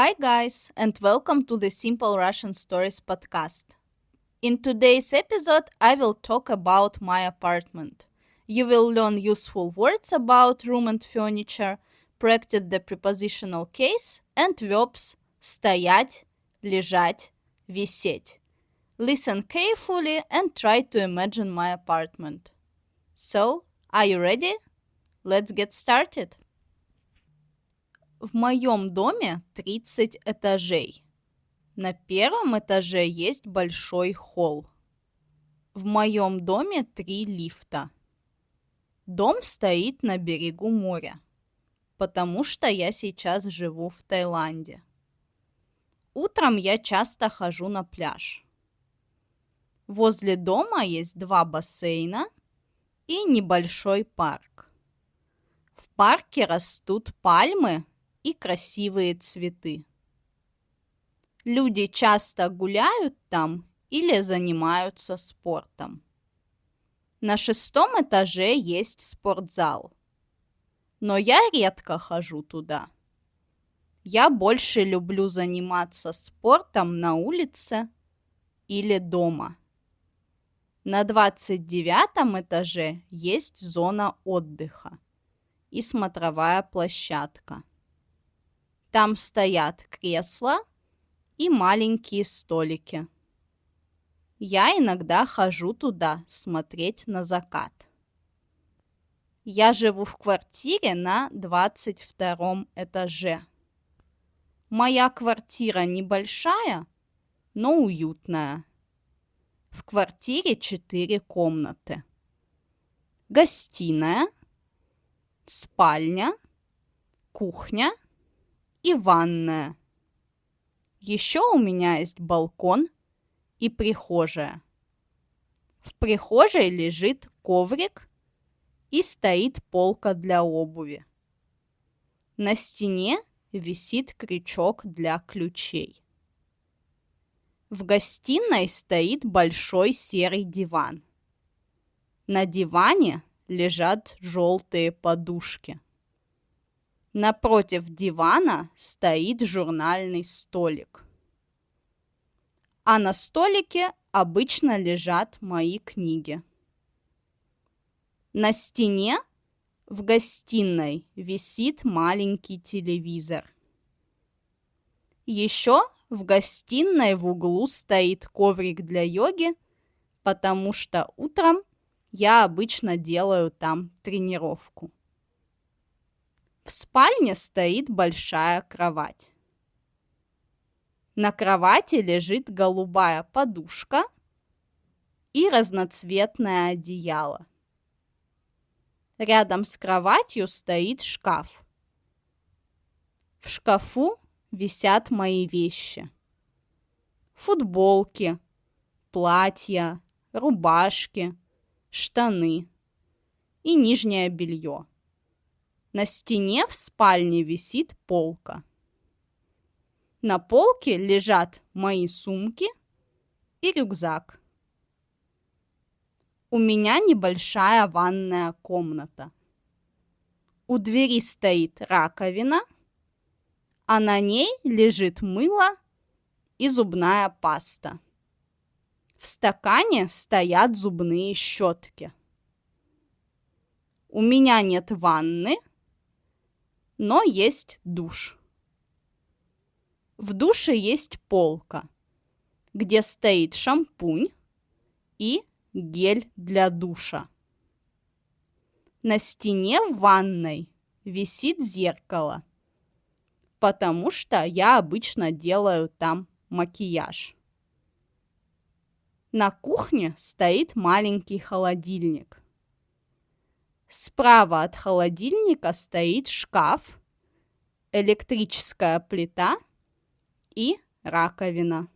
Hi, guys, and welcome to the Simple Russian Stories podcast. In today's episode, I will talk about my apartment. You will learn useful words about room and furniture, practice the prepositional case, and verbs стоять, лежать, висеть. Listen carefully and try to imagine my apartment. So, are you ready? Let's get started. В моем доме 30 этажей. На первом этаже есть большой холл. В моем доме 3 лифта. Дом стоит на берегу моря, потому что я сейчас живу в Таиланде. Утром я часто хожу на пляж. Возле дома есть 2 бассейна и небольшой парк. В парке растут пальмы и красивые цветы. Люди часто гуляют там или занимаются спортом. На 6-м этаже есть спортзал, но я редко хожу туда. Я больше люблю заниматься спортом на улице или дома. На 29-м этаже есть зона отдыха и смотровая площадка. Там стоят кресла и маленькие столики. Я иногда хожу туда смотреть на закат. Я живу в квартире на 22-м этаже. Моя квартира небольшая, но уютная. В квартире 4 комнаты. Гостиная, спальня, кухня и ванная. Еще у меня есть балкон и прихожая. В прихожей лежит коврик и стоит полка для обуви. На стене висит крючок для ключей. В гостиной стоит большой серый диван. На диване лежат желтые подушки. Напротив дивана стоит журнальный столик. А на столике обычно лежат мои книги. На стене в гостиной висит маленький телевизор. Еще в гостиной в углу стоит коврик для йоги, потому что утром я обычно делаю там тренировку. В спальне стоит большая кровать. На кровати лежит голубая подушка и разноцветное одеяло. Рядом с кроватью стоит шкаф. В шкафу висят мои вещи. Футболки, платья, рубашки, штаны и нижнее белье. На стене в спальне висит полка. На полке лежат мои сумки и рюкзак. У меня небольшая ванная комната. У двери стоит раковина, а на ней лежит мыло и зубная паста. В стакане стоят зубные щетки. У меня нет ванны, но есть душ. В душе есть полка, где стоит шампунь и гель для душа. На стене в ванной висит зеркало, потому что я обычно делаю там макияж. На кухне стоит маленький холодильник. Справа от холодильника стоит шкаф, электрическая плита и раковина.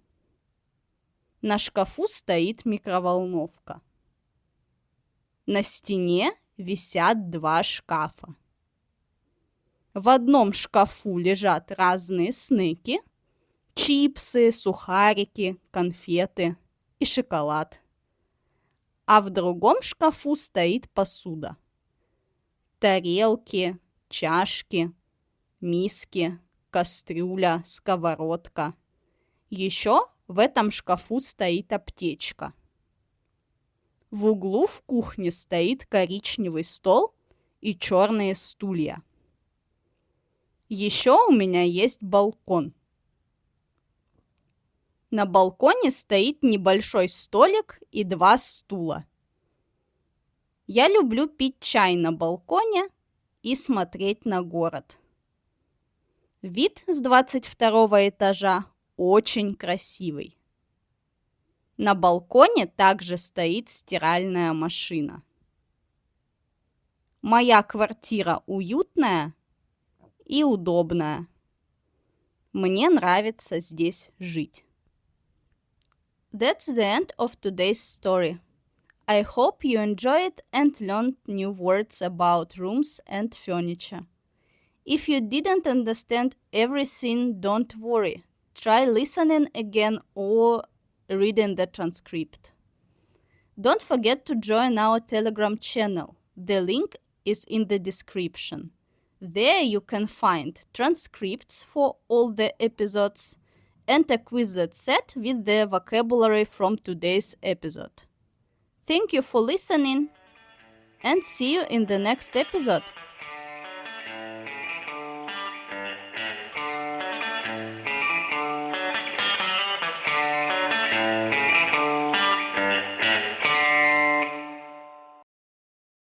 На шкафу стоит микроволновка. На стене висят 2 шкафа. В одном шкафу лежат разные снеки, чипсы, сухарики, конфеты и шоколад. А в другом шкафу стоит посуда. Тарелки, чашки, миски, кастрюля, сковородка. Еще в этом шкафу стоит аптечка. В углу в кухне стоит коричневый стол и черные стулья. Еще у меня есть балкон. На балконе стоит небольшой столик и 2 стула. Я люблю пить чай на балконе и смотреть на город. Вид с 22 этажа очень красивый. На балконе также стоит стиральная машина. Моя квартира уютная и удобная. Мне нравится здесь жить. That's the end of today's story. I hope you enjoyed and learned new words about rooms and furniture. If you didn't understand everything, don't worry. Try listening again or reading the transcript. Don't forget to join our Telegram channel. The link is in the description. There you can find transcripts for all the episodes and a Quizlet set with the vocabulary from today's episode. Thank you for listening and see you in the next episode.